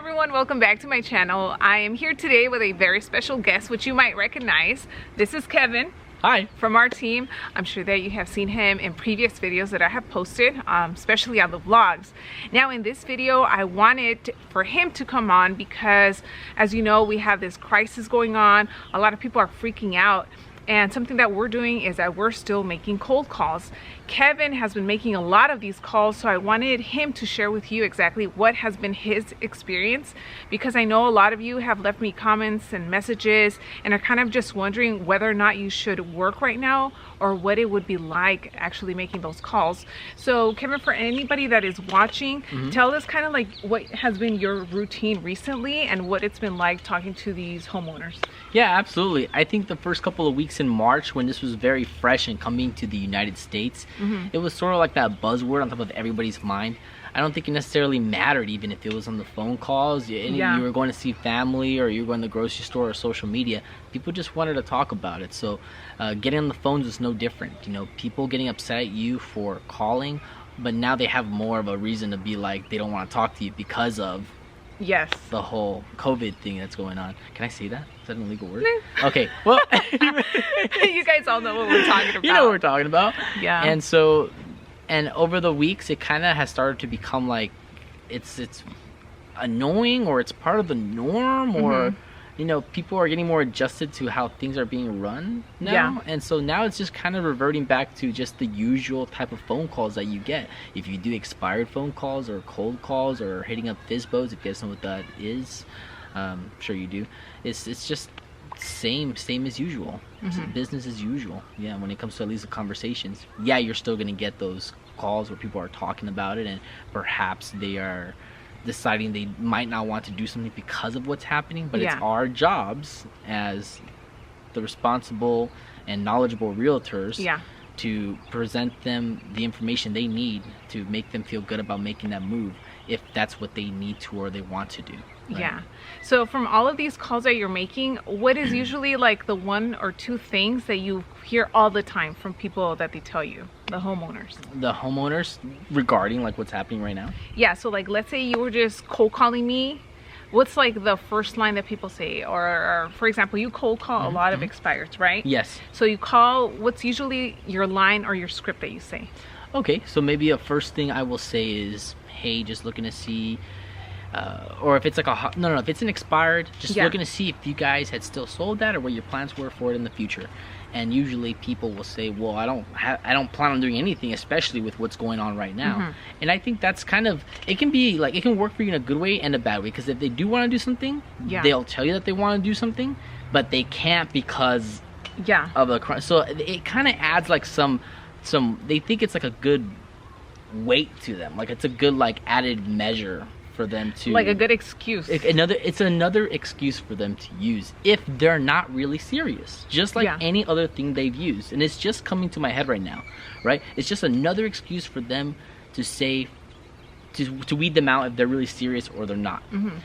everyone, welcome back to my channel. I am here today with a very special guest which you might recognize. This is Kevin. Hi. From our team. I'm sure that you have seen him in previous videos that I have posted, especially on the vlogs. Now in this video I wanted for him to come on because, as you know, we have this crisis going on. A lot of people are freaking out. And something that we're doing is that we're still making cold calls. Kevin has been making a lot of these calls, so I wanted him to share with you exactly what has been his experience, because I know a lot of you have left me comments and messages and are kind of just wondering whether or not you should work right now or what it would be like actually making those calls. So Kevin, for anybody that is watching, tell us kind of like what has been your routine recently and what it's been like talking to these homeowners. Yeah, absolutely. I think the first couple of weeks in March, when this was very fresh and coming to the United States, it was sort of like that buzzword on top of everybody's mind. I don't think it necessarily mattered even if it was on the phone calls, and you were going to see family or you were going to the grocery store or social media. People just wanted to talk about it. So getting on the phones was no different. You know, people getting upset at you for calling, but now they have more of a reason to be like they don't want to talk to you because of the whole COVID thing that's going on. Can I say that? Is that an illegal word? Okay, well, you guys all know what we're talking about. You know what we're talking about. Yeah. And so, and over the weeks, it kind of has started to become like it's annoying, or it's part of the norm, or you know, people are getting more adjusted to how things are being run now. And so now it's just kind of reverting back to just the usual type of phone calls that you get. If you do expired phone calls or cold calls or hitting up FISBOs, if you guys know what that is, I'm sure you do. It's just same as usual. It's business as usual. Yeah, when it comes to at least the conversations. Yeah, you're still going to get those calls where people are talking about it and perhaps they are deciding they might not want to do something because of what's happening, but it's our jobs as the responsible and knowledgeable realtors to present them the information they need to make them feel good about making that move, if that's what they need to or they want to do. Right? Yeah. So from all of these calls that you're making, what is usually like the one or two things that you hear all the time from people that they tell you, the homeowners? The homeowners regarding like what's happening right now? Yeah. So like, let's say you were just cold calling me. What's like the first line that people say? Or for example, you cold call a lot of expireds, right? Yes. So you call, what's usually your line or your script that you say? Okay, so maybe a first thing I will say is, hey, just looking to see, or if it's like if it's an expired, just looking to see if you guys had still sold that or what your plans were for it in the future. And usually people will say, well, I don't plan on doing anything, especially with what's going on right now. And I think that's kind of, it can be like, it can work for you in a good way and a bad way, because if they do want to do something, they'll tell you that they want to do something, but they can't because of the crime. So it kind of adds like some they think it's like a good weight to them, like it's a good like added measure for them to, like a good excuse. It's another excuse for them to use if they're not really serious, just like any other thing they've used. And it's just coming to my head right now, right? It's just another excuse for them to say, to weed them out if they're really serious or they're not.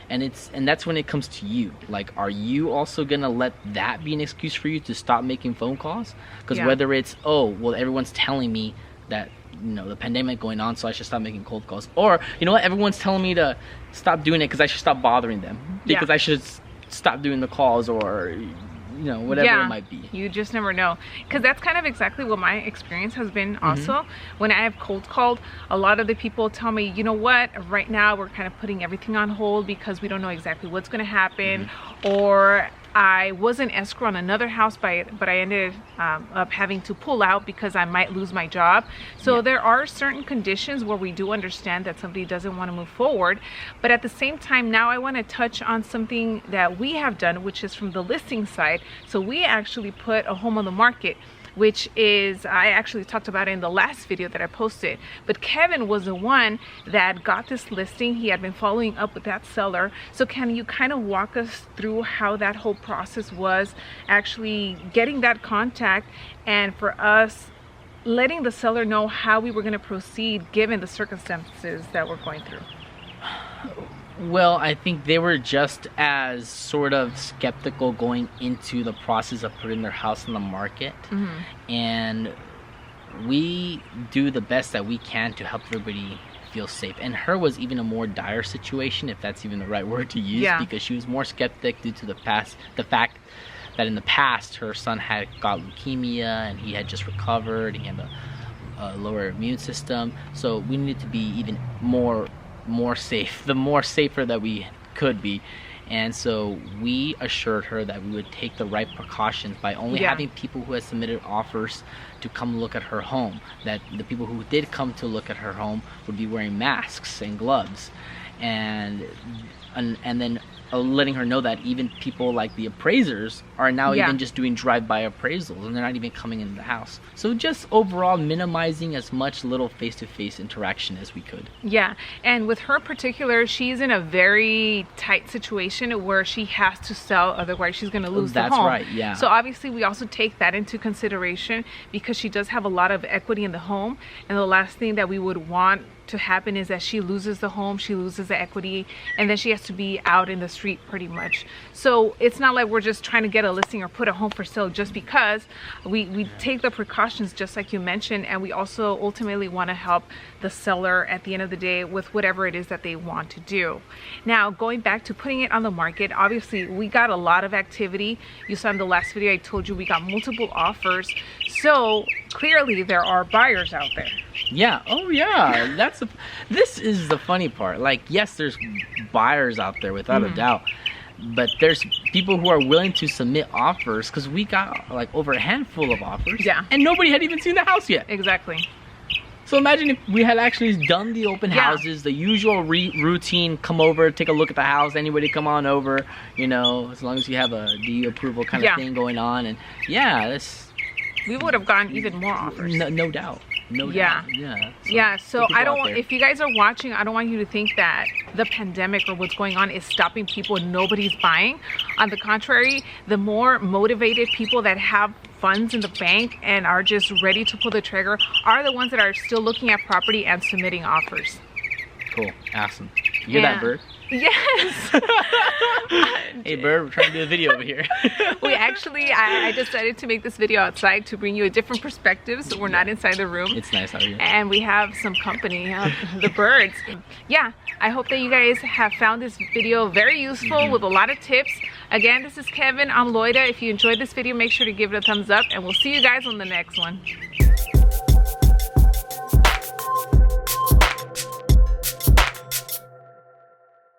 And that's when it comes to you. Like, are you also gonna let that be an excuse for you to stop making phone calls? Because whether it's, oh, well, everyone's telling me that, you know, the pandemic going on, so I should stop making cold calls, or you know what, everyone's telling me to stop doing it because I should stop bothering them, because I should stop doing the calls, or you know, whatever it might be. You just never know, because that's kind of exactly what my experience has been also. When I have cold called, a lot of the people tell me, you know what, right now we're kind of putting everything on hold because we don't know exactly what's going to happen, or I was in escrow on another house, but I ended up having to pull out because I might lose my job. So there are certain conditions where we do understand that somebody doesn't want to move forward. But at the same time, now I want to touch on something that we have done, which is from the listing side. So we actually put a home on the market, which is, I actually talked about it in the last video that I posted. But Kevin was the one that got this listing. He had been following up with that seller. So can you kind of walk us through how that whole process was, actually getting that contact, and for us letting the seller know how we were going to proceed given the circumstances that we're going through? Well, I think they were just as sort of skeptical going into the process of putting their house on the market. And we do the best that we can to help everybody feel safe. And her was even a more dire situation, if that's even the right word to use, Yeah. because she was more skeptic due to the fact that in the past her son had got leukemia and he had just recovered. He had a lower immune system, so we needed to be even more safe, the more safer that we could be. And so we assured her that we would take the right precautions by only having people who had submitted offers to come look at her home, that the people who did come to look at her home would be wearing masks and gloves, and then letting her know that even people like the appraisers are now even just doing drive-by appraisals, and they're not even coming into the house. So just overall minimizing as much little face-to-face interaction as we could. Yeah, and with her particular, she's in a very tight situation where she has to sell, otherwise she's going to lose the home. That's right, yeah. So obviously we also take that into consideration, because she does have a lot of equity in the home, and the last thing that we would want to happen is that she loses the home, she loses the equity, and then she has to be out in the street pretty much. So it's not like we're just trying to get a listing or put a home for sale just because. We take the precautions just like you mentioned, and we also ultimately want to help the seller at the end of the day with whatever it is that they want to do. Now, going back to putting it on the market, obviously we got a lot of activity. You saw in the last video I told you we got multiple offers, so clearly there are buyers out there. Yeah. Oh, yeah. This is the funny part. Like, yes, there's buyers out there without a doubt, but there's people who are willing to submit offers, because we got like over a handful of offers. Yeah. And nobody had even seen the house yet. Exactly. So imagine if we had actually done the open houses, the usual routine, come over, take a look at the house, anybody come on over, you know, as long as you have a DU approval kind of thing going on. And we would have gotten even more offers. No doubt. No doubt. Yeah. So I don't, if you guys are watching, I don't want you to think that the pandemic or what's going on is stopping people and nobody's buying. On the contrary, the more motivated people that have funds in the bank and are just ready to pull the trigger are the ones that are still looking at property and submitting offers. Cool. Awesome. You hear that, Bird? Yes. Hey, Bird, we're trying to do a video over here. We actually, I decided to make this video outside to bring you a different perspective, so we're not inside the room. It's nice out here. And we have some company, the birds. Yeah, I hope that you guys have found this video very useful with a lot of tips. Again, this is Kevin on Loida. If you enjoyed this video, make sure to give it a thumbs up, and we'll see you guys on the next one.